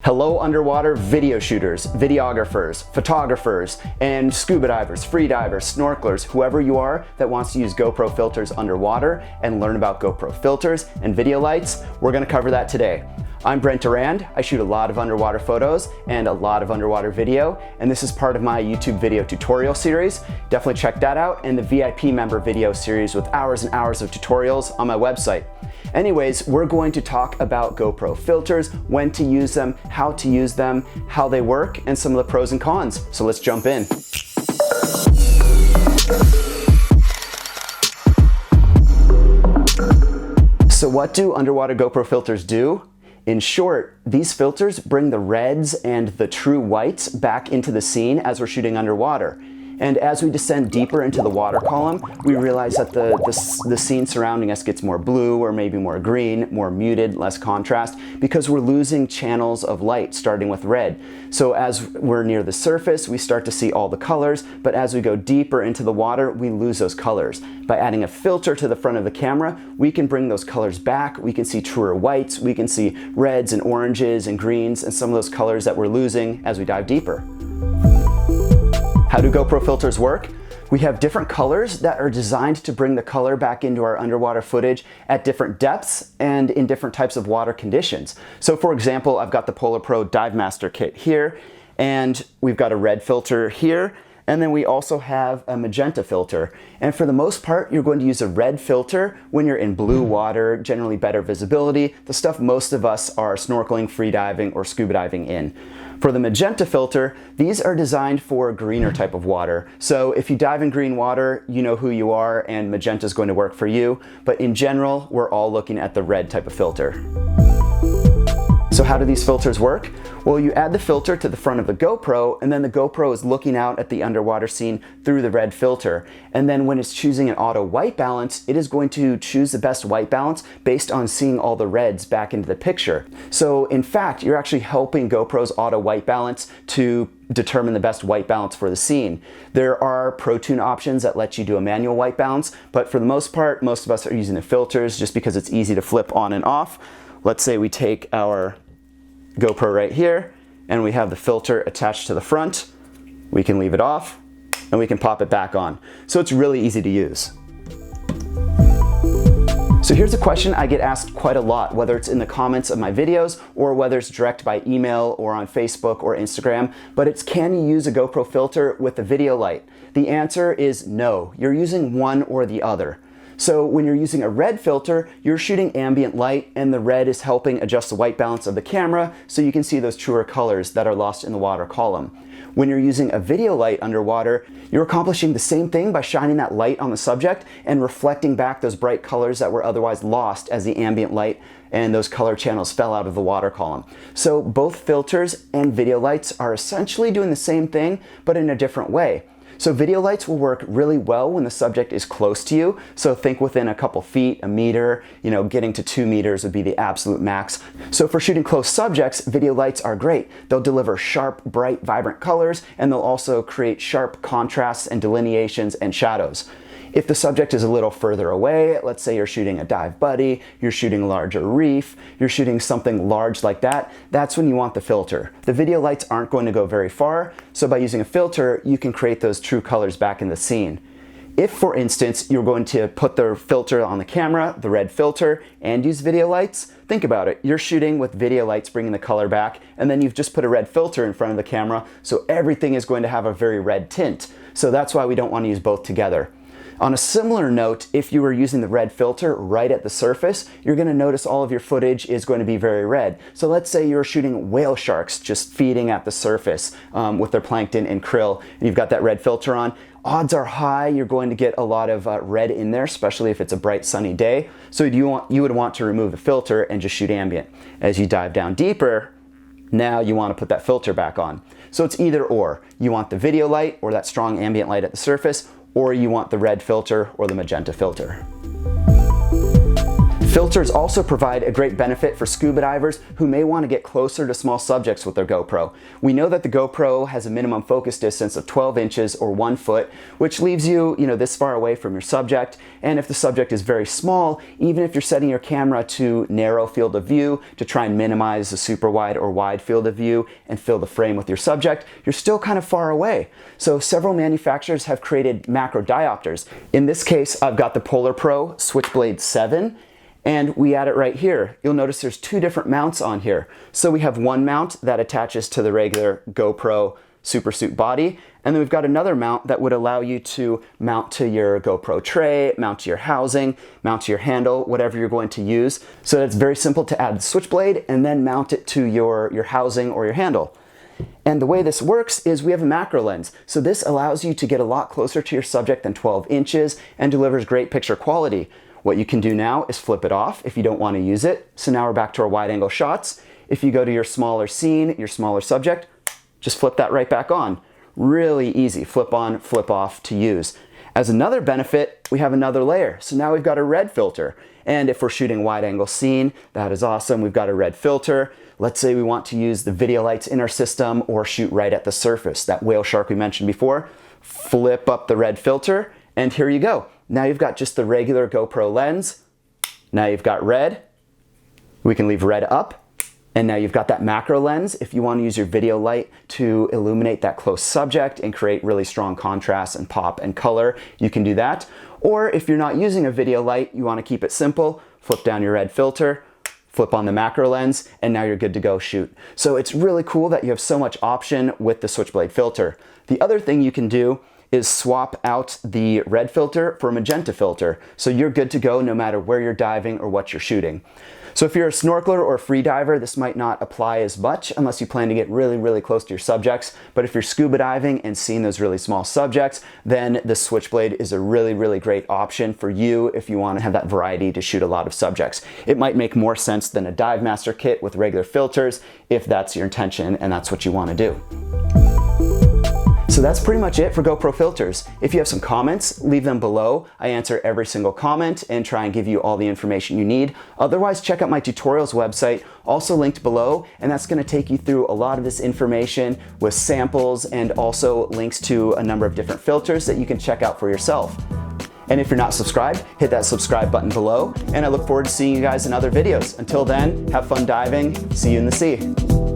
Hello underwater video shooters, videographers, photographers, and scuba divers, free divers, snorkelers, whoever you are that wants to use GoPro filters underwater and learn about GoPro filters and video lights, we're going to cover that today. I'm Brent. I shoot a lot of underwater photos and a lot of underwater video, and this is part of my YouTube video tutorial series. Definitely check that out, and the VIP member video series with hours and hours of tutorials on my website. Anyways, we're going to talk about GoPro filters, when to use them, how to use them, how they work, and some of the pros and cons. So let's jump in. So what do underwater GoPro filters do? In short, these filters bring the reds and the true whites back into the scene as we're shooting underwater. And as we descend deeper into the water column, we realize that the scene surrounding us gets more blue or maybe more green, more muted, less contrast, because we're losing channels of light starting with red. So as we're near the surface, we start to see all the colors, but as we go deeper into the water, we lose those colors. By adding a filter to the front of the camera, we can bring those colors back. We can see truer whites, we can see reds and oranges and greens and some of those colors that we're losing as we dive deeper. How do GoPro filters work? We have different colors that are designed to bring the color back into our underwater footage at different depths and in different types of water conditions. So for example, I've got the Polar Pro Dive Master kit here, and we've got a red filter here, and then we also have a magenta filter. And for the most part, you're going to use a red filter when you're in blue water, generally better visibility, the stuff most of us are snorkeling, free diving, or scuba diving in. For the magenta filter, these are designed for greener type of water. So if you dive in green water, you know who you are and magenta is going to work for you. But in general, we're all looking at the red type of filter. So how do these filters work? Well, you add the filter to the front of the GoPro, and then the GoPro is looking out at the underwater scene through the red filter. And then when it's choosing an auto white balance, it is going to choose the best white balance based on seeing all the reds back into the picture. So in fact, you're actually helping GoPro's auto white balance to determine the best white balance for the scene. There are Pro Tune options that let you do a manual white balance, but for the most part, most of us are using the filters just because it's easy to flip on and off. Let's say we take our GoPro right here, and we have the filter attached to the front. We can leave it off, and we can pop it back on. So it's really easy to use. So here's a question I get asked quite a lot, whether it's in the comments of my videos or whether it's direct by email or on Facebook or Instagram, but it's, can you use a GoPro filter with a video light? The answer is no. You're using one or the other. So when you're using a red filter, you're shooting ambient light, and the red is helping adjust the white balance of the camera so you can see those truer colors that are lost in the water column. When you're using a video light underwater, you're accomplishing the same thing by shining that light on the subject and reflecting back those bright colors that were otherwise lost as the ambient light and those color channels fell out of the water column. So both filters and video lights are essentially doing the same thing, but in a different way. So video lights will work really well when the subject is close to you. So think within a couple feet, a meter, getting to 2 meters would be the absolute max. So for shooting close subjects, video lights are great. They'll deliver sharp, bright, vibrant colors, and they'll also create sharp contrasts and delineations and shadows. If the subject is a little further away, let's say you're shooting a dive buddy, you're shooting a larger reef, you're shooting something large like that, that's when you want the filter. The video lights aren't going to go very far, so by using a filter, you can create those true colors back in the scene. If, for instance, you're going to put the filter on the camera, the red filter, and use video lights, think about it. You're shooting with video lights bringing the color back, and then you've just put a red filter in front of the camera, so everything is going to have a very red tint. So that's why we don't want to use both together. On a similar note, if you were using the red filter right at the surface, you're going to notice all of your footage is going to be very red. So let's say you're shooting whale sharks just feeding at the surface with their plankton and krill, and you've got that red filter on. Odds are high you're going to get a lot of red in there, especially if it's a bright sunny day. So you would want to remove the filter and just shoot ambient. As you dive down deeper, now you want to put that filter back on. So it's either or. You want the video light or that strong ambient light at the surface, or you want the red filter or the magenta filter. Filters also provide a great benefit for scuba divers who may want to get closer to small subjects with their GoPro. We know that the GoPro has a minimum focus distance of 12 inches or 1 foot, which leaves you, this far away from your subject. And if the subject is very small, even if you're setting your camera to narrow field of view to try and minimize the super wide or wide field of view and fill the frame with your subject, you're still kind of far away. So several manufacturers have created macro diopters. In this case, I've got the Polar Pro Switchblade 7. And we add it right here. You'll notice there's two different mounts on here. So we have one mount that attaches to the regular GoPro Supersuit body, and then we've got another mount that would allow you to mount to your GoPro tray, mount to your housing, mount to your handle, whatever you're going to use. So it's very simple to add the Switchblade and then mount it to your housing or your handle. And the way this works is we have a macro lens. So this allows you to get a lot closer to your subject than 12 inches and delivers great picture quality. What you can do now is flip it off if you don't want to use it. So now we're back to our wide angle shots. If you go to your smaller scene, your smaller subject, just flip that right back on. Really easy, flip on, flip off to use. As another benefit, we have another layer. So now we've got a red filter. And if we're shooting wide angle scene, that is awesome. We've got a red filter. Let's say we want to use the video lights in our system or shoot right at the surface, that whale shark we mentioned before. Flip up the red filter, and here you go. Now you've got just the regular GoPro lens. Now you've got red. We can leave red up. And now you've got that macro lens. If you want to use your video light to illuminate that close subject and create really strong contrast and pop and color, you can do that. Or if you're not using a video light, you want to keep it simple, flip down your red filter, flip on the macro lens, and now you're good to go shoot. So it's really cool that you have so much option with the Switchblade filter. The other thing you can do is swap out the red filter for a magenta filter. So you're good to go no matter where you're diving or what you're shooting. So if you're a snorkeler or a free diver, this might not apply as much unless you plan to get really, really close to your subjects. But if you're scuba diving and seeing those really small subjects, then the Switchblade is a really, really great option for you if you want to have that variety to shoot a lot of subjects. It might make more sense than a Dive Master kit with regular filters if that's your intention and that's what you want to do. So that's pretty much it for GoPro Filters. If you have some comments, leave them below. I answer every single comment and try and give you all the information you need. Otherwise, check out my tutorials website, also linked below, and that's going to take you through a lot of this information with samples and also links to a number of different filters that you can check out for yourself. And if you're not subscribed, hit that subscribe button below, and I look forward to seeing you guys in other videos. Until then, have fun diving. See you in the sea.